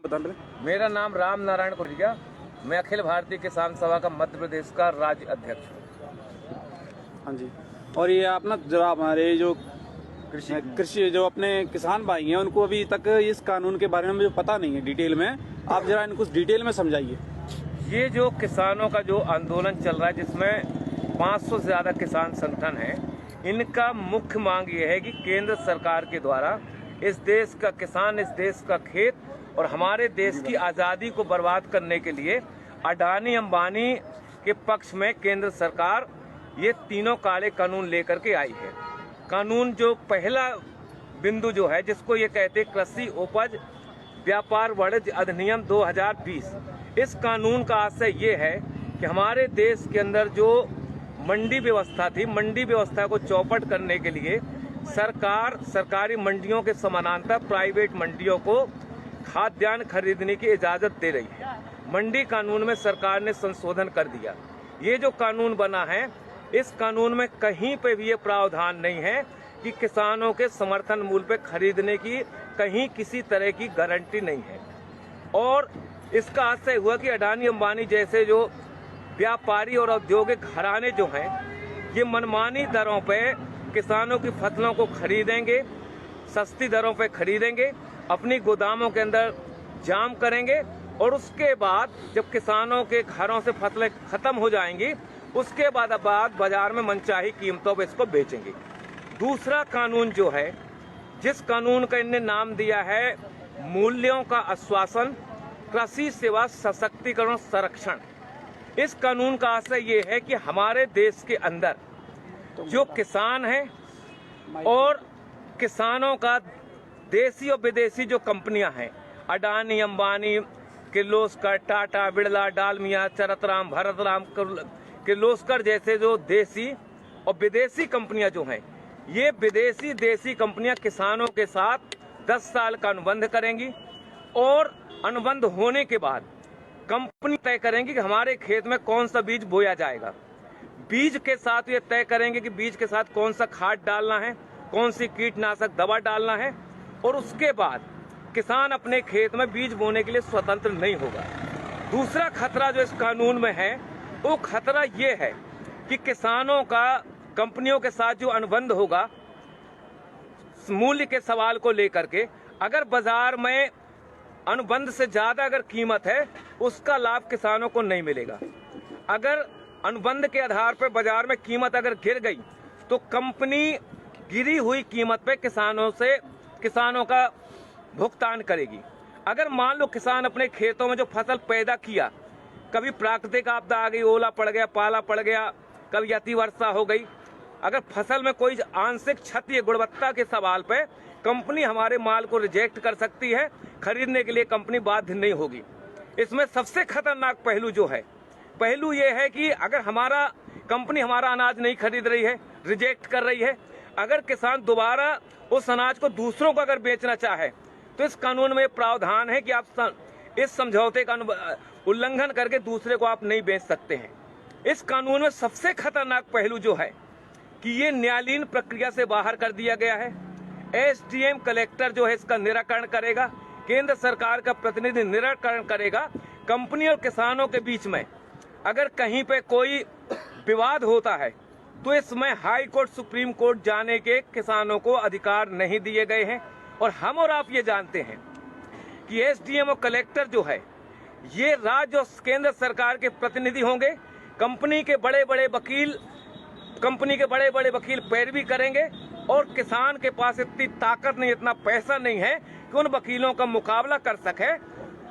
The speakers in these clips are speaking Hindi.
बता रहे? मेरा नाम राम नारायण कुरिया, मैं अखिल भारतीय किसान सभा का मध्य प्रदेश का राज्य अध्यक्ष हूँ। हाँ जी। और ये आप ना जरा हमारे जो कृषि जो अपने किसान भाई हैं उनको अभी तक इस कानून के बारे में जो पता नहीं है डिटेल में, आप जरा इनको डिटेल में समझाइए। ये जो किसानों का जो आंदोलन चल रहा है जिसमें 500 से ज़्यादा किसान संगठन हैं, इनका मुख्य मांग ये है कि केंद्र सरकार के द्वारा इस देश का किसान, इस देश का खेत और हमारे देश की आज़ादी को बर्बाद करने के लिए अडानी अंबानी के पक्ष में केंद्र सरकार ये तीनों काले कानून लेकर के आई है। कानून जो पहला बिंदु जो है जिसको ये कहते हैं कृषि उपज व्यापार वाणिज्य अधिनियम 2020, इस कानून का आशय ये है कि हमारे देश के अंदर जो मंडी व्यवस्था थी, मंडी व्यवस्था को चौपट करने के लिए सरकार सरकारी मंडियों के समानांतर प्राइवेट मंडियों को खाद्यान्न खरीदने की इजाजत दे रही है। मंडी कानून में सरकार ने संशोधन कर दिया। ये जो कानून बना है, इस कानून में कहीं पे भी ये प्रावधान नहीं है कि किसानों के समर्थन मूल्य पे खरीदने की कहीं किसी तरह की गारंटी नहीं है। और इसका आशय हुआ कि अडानी अंबानी जैसे जो व्यापारी और औद्योगिक घराने जो हैं, ये मनमानी दरों पे किसानों की फसलों को खरीदेंगे, सस्ती दरों पे खरीदेंगे, अपनी गोदामों के अंदर जाम करेंगे और उसके बाद जब किसानों के घरों से फसलें खत्म हो जाएंगी, उसके बाद बाजार में मनचाही कीमतों पर इसको बेचेंगे। दूसरा कानून जो है, जिस कानून का इनने नाम दिया है मूल्यों का आश्वासन कृषि सेवा सशक्तिकरण संरक्षण, इस कानून का आशय ये है कि हमारे देश के अंदर जो किसान हैं और किसानों का देसी और विदेशी जो कंपनियां हैं, अडानी अंबानी, किर्लोस्कर, टाटा, बिड़ला, डालमिया, चरतराम, भरतराम, किर्लोस्कर जैसे जो देसी और विदेशी कंपनियां जो हैं, ये विदेशी देसी कंपनियां किसानों के साथ 10 साल का अनुबंध करेंगी और अनुबंध होने के बाद कंपनी तय करेंगी कि हमारे खेत में कौन सा बीज बोया जाएगा। बीज के साथ ये तय करेंगे कि बीज के साथ कौन सा खाद डालना है, कौन सी कीटनाशक दवा डालना है, और उसके बाद किसान अपने खेत में बीज बोने के लिए स्वतंत्र नहीं होगा। दूसरा खतरा जो इस कानून में है, वो खतरा ये है कि किसानों का कंपनियों के साथ जो अनुबंध होगा मूल्य के सवाल को लेकर के, अगर बाजार में अनुबंध से ज्यादा अगर कीमत है, उसका लाभ किसानों को नहीं मिलेगा। अगर अनुबंध के आधार पर बाजार में कीमत अगर गिर गई तो कंपनी गिरी हुई कीमत पे किसानों का भुगतान करेगी। अगर मान लो किसान अपने खेतों में जो फसल पैदा किया, कभी प्राकृतिक आपदा आ गई, ओला पड़ गया, पाला पड़ गया, कभी अति वर्षा हो गई, अगर फसल में कोई आंशिक क्षति गुणवत्ता के सवाल पे कंपनी हमारे माल को रिजेक्ट कर सकती है, खरीदने के लिए कंपनी बाध्य नहीं होगी। इसमें सबसे खतरनाक पहलू जो है, पहलू ये है कि अगर हमारा कंपनी हमारा अनाज नहीं खरीद रही है, रिजेक्ट कर रही है, अगर किसान दोबारा उस अनाज को दूसरों को अगर बेचना चाहे तो इस कानून में प्रावधान है कि आप इस समझौते का उल्लंघन करके दूसरे को आप नहीं बेच सकते हैं। इस कानून में सबसे खतरनाक पहलू जो है कि ये न्यायालयीन प्रक्रिया से बाहर कर दिया गया है। एसडीएम कलेक्टर जो है इसका निराकरण करेगा, केंद्र सरकार का प्रतिनिधि निराकरण करेगा। कंपनी और किसानों के बीच में अगर कहीं पे कोई विवाद होता है तो इसमें हाई कोर्ट, सुप्रीम कोर्ट जाने के किसानों को अधिकार नहीं दिए गए हैं। और हम और आप ये जानते हैं कि एसडीएम और कलेक्टर जो है ये राज्य और केंद्र सरकार के प्रतिनिधि होंगे। कंपनी के बड़े बड़े वकील पैरवी करेंगे और किसान के पास इतनी ताकत नहीं, इतना पैसा नहीं है कि उन वकीलों का मुकाबला कर सके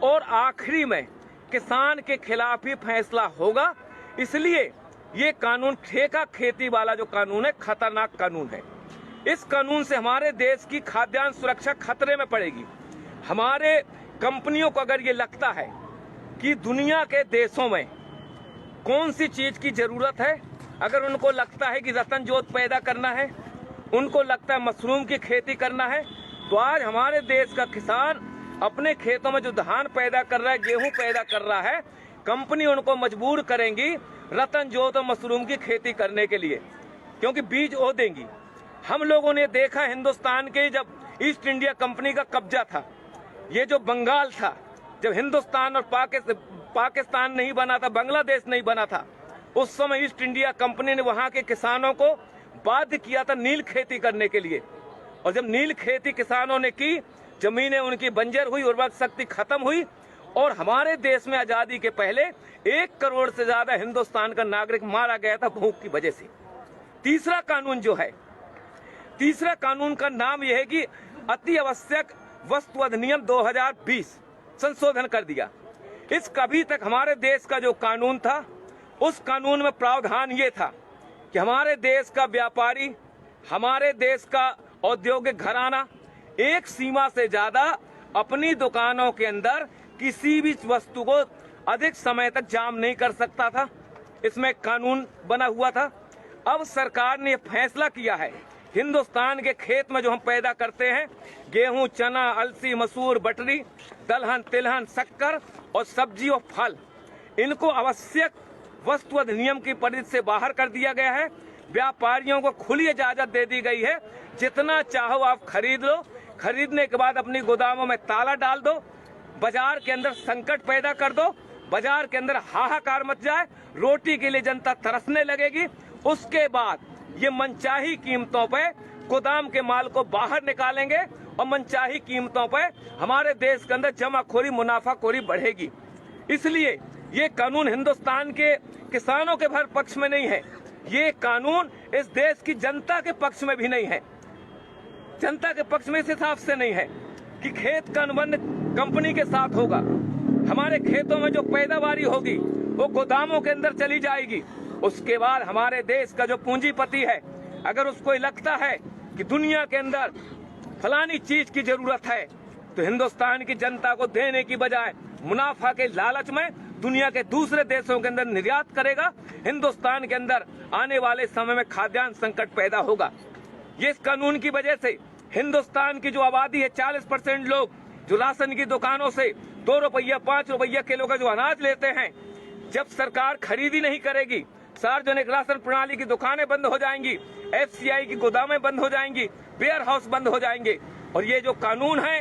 और आखिरी में किसान के खिलाफ ही फैसला होगा। इसलिए ये कानून ठेका खेती वाला जो कानून है, खतरनाक कानून है। इस कानून से हमारे देश की खाद्यान्न सुरक्षा खतरे में पड़ेगी। हमारे कंपनियों को अगर ये लगता है कि दुनिया के देशों में कौन सी चीज की जरूरत है, अगर उनको लगता है कि रतन जोत पैदा करना है, उनको लगता है मशरूम की खेती करना है, तो आज हमारे देश का किसान अपने खेतों में जो धान पैदा कर रहा है, गेहूं पैदा कर रहा है, कंपनी उनको मजबूर करेंगी रतन जोत और मशरूम की खेती करने के लिए, क्योंकि बीज वो देंगी। हम लोगों ने देखा हिंदुस्तान के जब ईस्ट इंडिया कंपनी का कब्जा था, ये जो बंगाल था, जब हिंदुस्तान और पाकिस्तान नहीं बना था, बांग्लादेश नहीं बना था, उस समय ईस्ट इंडिया कंपनी ने वहां के किसानों को बाध्य किया था नील खेती करने के लिए। और जब नील खेती किसानों ने की, जमीनें उनकी बंजर हुई, उर्वरक शक्ति खत्म हुई और हमारे देश में आजादी के पहले 1 करोड़ से ज्यादा हिंदुस्तान का नागरिक मारा गया था भूख की वजह से। तीसरा कानून जो है, तीसरा कानून का नाम यह है कि अति आवश्यक वस्तु अधिनियम 2020 संशोधन कर दिया। इस कभी तक हमारे देश का जो कानून था, उस कानून में प्रावधान ये था कि हमारे देश का व्यापारी, हमारे देश का औद्योगिक घराना एक सीमा से ज्यादा अपनी दुकानों के अंदर किसी भी वस्तु को अधिक समय तक जाम नहीं कर सकता था। इसमें कानून बना हुआ था। अब सरकार ने फैसला किया है, हिंदुस्तान के खेत में जो हम पैदा करते हैं, गेहूं, चना, अलसी, मसूर, बटरी, दलहन, तिलहन, शक्कर और सब्जी और फल, इनको आवश्यक वस्तु अधिनियम की परिधि से बाहर कर दिया गया है। व्यापारियों को खुली इजाजत दे दी गई है, जितना चाहो आप खरीद लो, खरीदने के बाद अपनी गोदामों में ताला डाल दो, बाजार के अंदर संकट पैदा कर दो, बाजार के अंदर हाहाकार मच जाए, रोटी के लिए जनता तरसने लगेगी। उसके बाद ये मनचाही कीमतों पे गोदाम के माल को बाहर निकालेंगे और मनचाही कीमतों पे हमारे देश के अंदर जमाखोरी, मुनाफाखोरी बढ़ेगी। इसलिए ये कानून हिंदुस्तान के किसानों के भर पक्ष में नहीं है, ये कानून इस देश की जनता के पक्ष में भी नहीं है। जनता के पक्ष में इस हिसाब से नहीं है कि खेत का अनुबंध कंपनी के साथ होगा, हमारे खेतों में जो पैदावारी होगी वो गोदामों के अंदर चली जाएगी। उसके बाद हमारे देश का जो पूंजीपति है, अगर उसको लगता है कि दुनिया के अंदर फलानी चीज की जरूरत है, तो हिंदुस्तान की जनता को देने की बजाय मुनाफा के लालच में दुनिया के दूसरे देशों के अंदर निर्यात करेगा। हिंदुस्तान के अंदर आने वाले समय में खाद्यान्न संकट पैदा होगा। ये इस कानून की वजह से हिंदुस्तान की जो आबादी है, 40% लोग जो राशन की दुकानों से 2 रुपया 5 रुपया किलो का जो अनाज लेते हैं, जब सरकार खरीदी नहीं करेगी, सार्वजनिक राशन प्रणाली की दुकानें बंद हो जाएंगी, FCI की गोदामें बंद हो जाएंगी, वेयर हाउस बंद हो जाएंगे। और ये जो कानून है,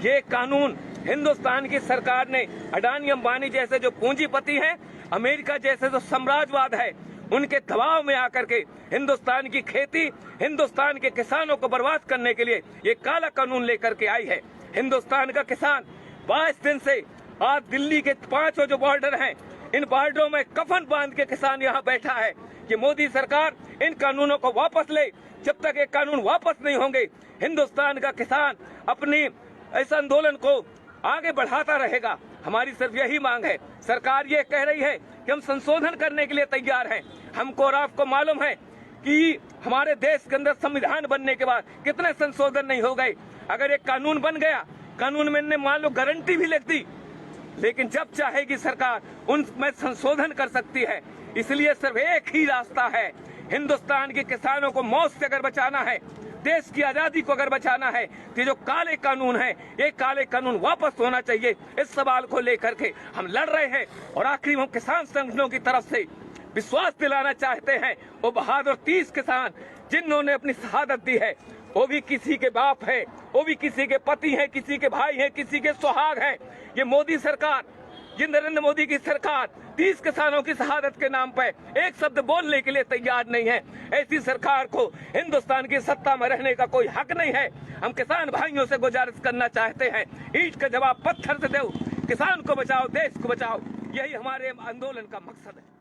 ये कानून हिंदुस्तान की सरकार ने अडानी अंबानी जैसे जो पूंजीपति हैं, अमेरिका जैसे जो साम्राज्यवाद है, उनके दबाव में आकर के हिंदुस्तान की खेती, हिंदुस्तान के किसानों को बर्बाद करने के लिए ये काला कानून लेकर के आई है। हिंदुस्तान का किसान 22 दिन से आज दिल्ली के 5 जो बॉर्डर हैं, इन बॉर्डरों में कफन बांध के किसान यहाँ बैठा है कि मोदी सरकार इन कानूनों को वापस ले। जब तक ये कानून वापस नहीं होंगे, हिंदुस्तान का किसान अपनी इस आंदोलन को आगे बढ़ाता रहेगा। हमारी सिर्फ यही मांग है, सरकार ये कह रही है कि हम संशोधन करने के लिए तैयार हैं। हमको और आपको मालूम है कि हमारे देश के अंदर संविधान बनने के बाद कितने संशोधन नहीं हो गए। अगर एक कानून बन गया, कानून में ने मान लो गारंटी भी लिख दी, लेकिन जब चाहेगी सरकार उनमें संशोधन कर सकती है। इसलिए सिर्फ एक ही रास्ता है, हिंदुस्तान के किसानों को मौत से अगर बचाना है, देश की आजादी को अगर बचाना है, तो जो काले कानून है, ये काले कानून वापस होना चाहिए। इस सवाल को लेकर के हम लड़ रहे हैं और आखिरी हम किसान संगठनों की तरफ से विश्वास दिलाना चाहते हैं, वो बहादुर 30 किसान जिन्होंने अपनी शहादत दी है, वो भी किसी के बाप है, वो भी किसी के पति हैं, किसी के भाई हैं, किसी के सुहाग हैं। ये मोदी सरकार, ये नरेंद्र मोदी की सरकार 30 किसानों की शहादत के नाम पर एक शब्द बोलने के लिए तैयार नहीं है। ऐसी सरकार को हिंदुस्तान की सत्ता में रहने का कोई हक नहीं है। हम किसान भाइयों से गुजारिश करना चाहते हैं, ईंट का जवाब पत्थर से दो, किसान को बचाओ, देश को बचाओ। यही हमारे आंदोलन का मकसद है।